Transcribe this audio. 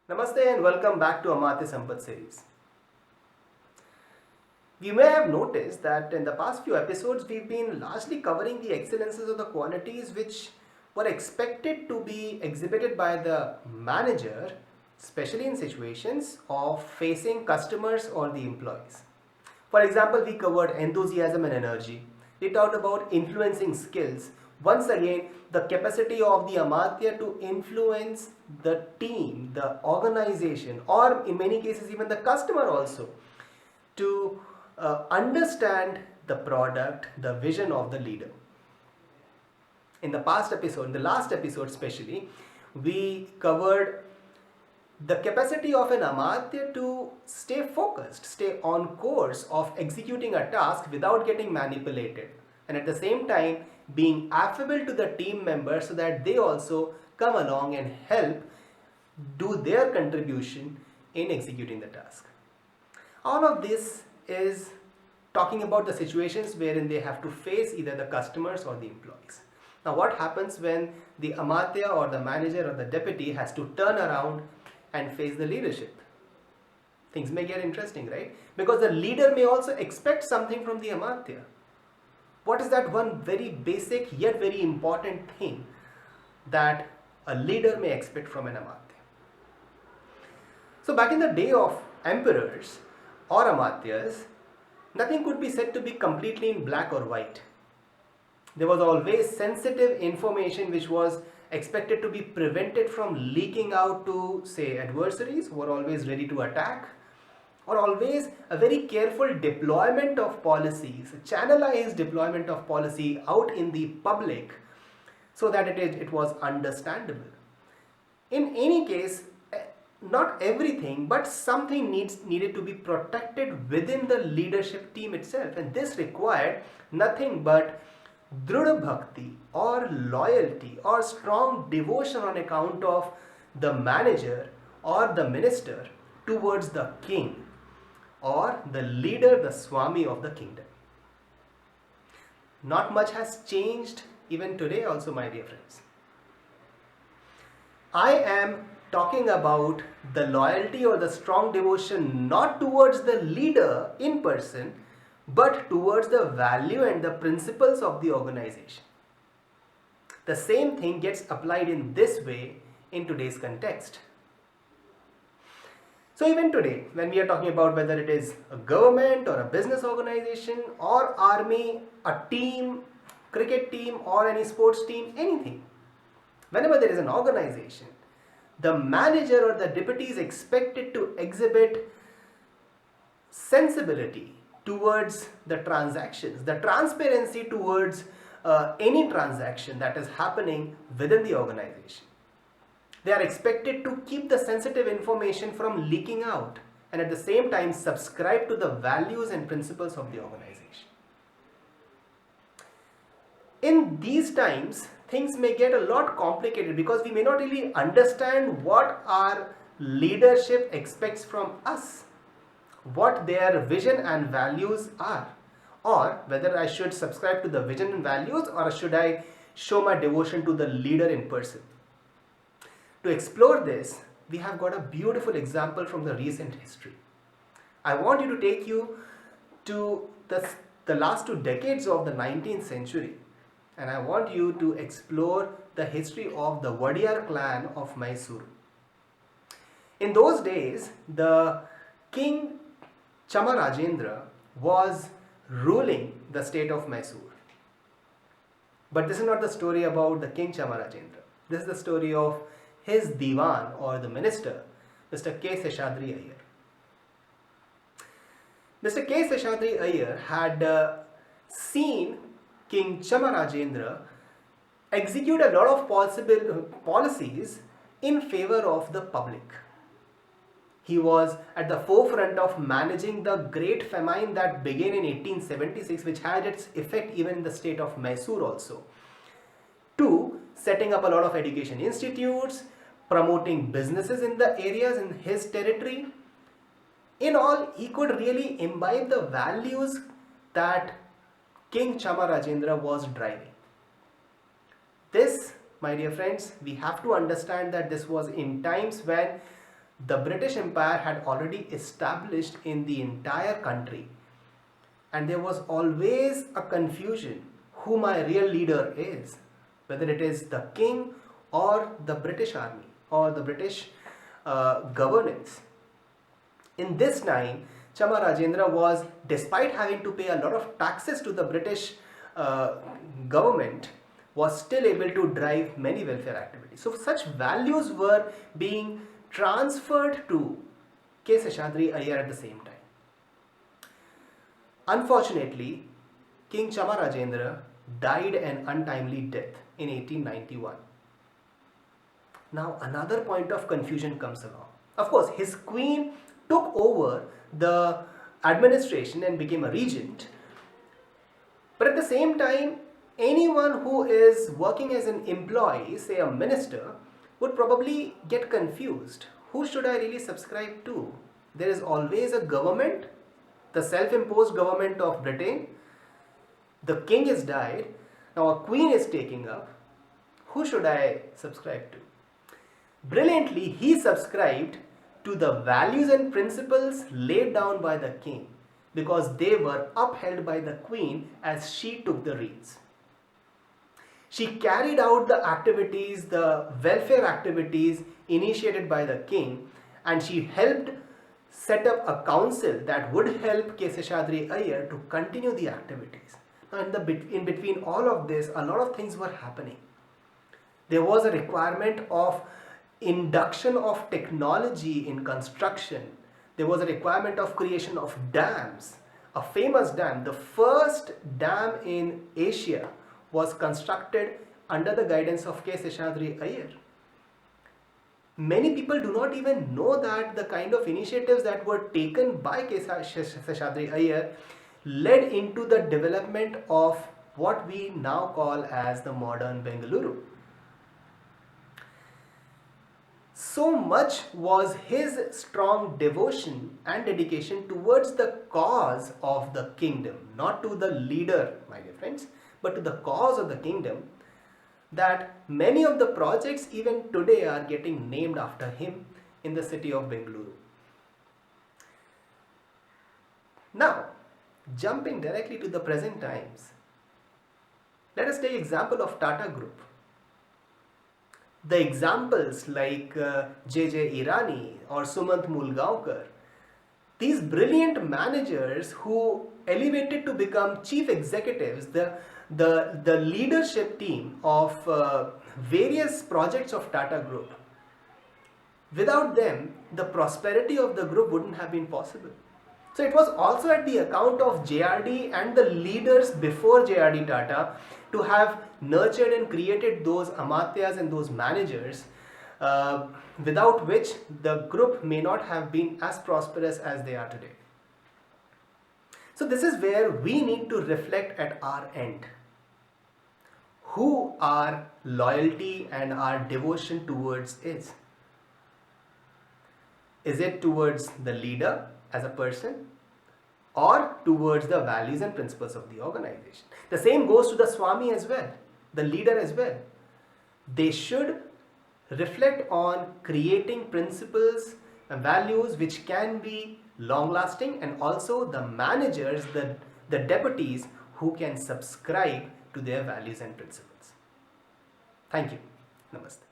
Namaste and welcome back to Amartya Sampat series. You may have noticed that in the past few episodes we've been largely covering the excellences of the qualities which were expected to be exhibited by the manager, especially in situations of facing customers or the employees. For example, we covered enthusiasm and energy. We talked about influencing skills. Once again, the capacity of the Amartya to influence the team, the organization, or in many cases even the customer also, to understand the product, the vision of the leader. In the past episode, in the last episode especially, we covered the capacity of an Amartya to stay focused, stay on course of executing a task without getting manipulated, and at the same time being affable to the team members so that they also come along and help do their contribution in executing the task. All of this is talking about the situations wherein they have to face either the customers or the employees. Now, what happens when the Amartya or the manager or the deputy has to turn around and face the leadership? Things may get interesting, right? Because the leader may also expect something from the Amartya. What is that one very basic yet very important thing that a leader may expect from an Amartya? So back in the day of emperors or Amatyas, nothing could be said to be completely in black or white. There was always sensitive information which was expected to be prevented from leaking out to, say, adversaries who are always ready to attack, or always a very careful deployment of policies, a channelized deployment of policy out in the public so that it was understandable. In any case, not everything, but something needed to be protected within the leadership team itself, and this required nothing but Drudhbhakti or loyalty or strong devotion on account of the manager or the minister towards the king or the leader, the Swami of the kingdom. Not much has changed even today also, my dear friends. I am talking about the loyalty or the strong devotion not towards the leader in person, but towards the value and the principles of the organization. The same thing gets applied in this way in today's context. So even today, when we are talking about whether it is a government or a business organization or army, a team, cricket team or any sports team, anything, whenever there is an organization, the manager or the deputy is expected to exhibit sensibility towards the transactions, the transparency towards any transaction that is happening within the organization. They are expected to keep the sensitive information from leaking out and at the same time subscribe to the values and principles of the organization. In these times, things may get a lot complicated because we may not really understand what our leadership expects from us, what their vision and values are, or whether I should subscribe to the vision and values or should I show my devotion to the leader in person. To explore this, we have got a beautiful example from the recent history. I want you to take you to the last 2 decades of the 19th century, and I want you to explore the history of the Vadiyar clan of Mysore. In those days, the king Chamarajendra was ruling the state of Mysore. But this is not the story about the king Chamarajendra. This is the story of his diwan or the minister, Mr. K. Seshadri Iyer. Mr. K. Seshadri Iyer had seen King Chamarajendra execute a lot of policies in favor of the public. He was at the forefront of managing the great famine that began in 1876, which had its effect even in the state of Mysore also. 2. Setting up a lot of education institutes, promoting businesses in the areas in his territory. In all, he could really imbibe the values that King Chamarajendra was driving. This, my dear friends, we have to understand that this was in times when the British Empire had already established in the entire country, and there was always a confusion who my real leader is, whether it is the king or the British army or the British governance. In this time, Chamarajendra was, despite having to pay a lot of taxes to the British government, was still able to drive many welfare activities. So such values were being transferred to K. Seshadri Iyer at the same time. Unfortunately, King Chamarajendra died an untimely death in 1891. Now another point of confusion comes along. Of course, his queen took over the administration and became a regent, but at the same time, anyone who is working as an employee, say a minister, would probably get confused. Who should I really subscribe to? There is always a government, the self-imposed government of Britain. The king has died. Now a queen is taking up. Who should I subscribe to? Brilliantly, he subscribed to the values and principles laid down by the king, because they were upheld by the queen as she took the reins. She carried out the activities, the welfare activities initiated by the king, and she helped set up a council that would help K. Seshadri Iyer to continue the activities. Now in between all of this, a lot of things were happening. There was a requirement of induction of technology in construction. There was a requirement of creation of dams. A famous dam, the first dam in Asia, was constructed under the guidance of K. Seshadri Iyer. Many people do not even know that the kind of initiatives that were taken by K. Seshadri Iyer led into the development of what we now call as the modern Bengaluru. So much was his strong devotion and dedication towards the cause of the kingdom, not to the leader, my dear friends, but to the cause of the kingdom, that many of the projects even today are getting named after him in the city of Bengaluru. Now, jumping directly to the present times, let us take example of Tata Group. The examples like J.J. Irani or Sumant Mulgaonkar, these brilliant managers who elevated to become chief executives, the leadership team of various projects of Tata Group, without them, the prosperity of the group wouldn't have been possible. So it was also at the account of JRD and the leaders before JRD Tata to have nurtured and created those amatyas and those managers, without which the group may not have been as prosperous as they are today. So this is where we need to reflect at our end. Who our loyalty and our devotion towards is? Is it towards the leader as a person, or towards the values and principles of the organization? The same goes to the Swami as well, the leader as well. They should reflect on creating principles and values which can be long lasting, and also the managers, the deputies who can subscribe to their values and principles. Thank you. Namaste.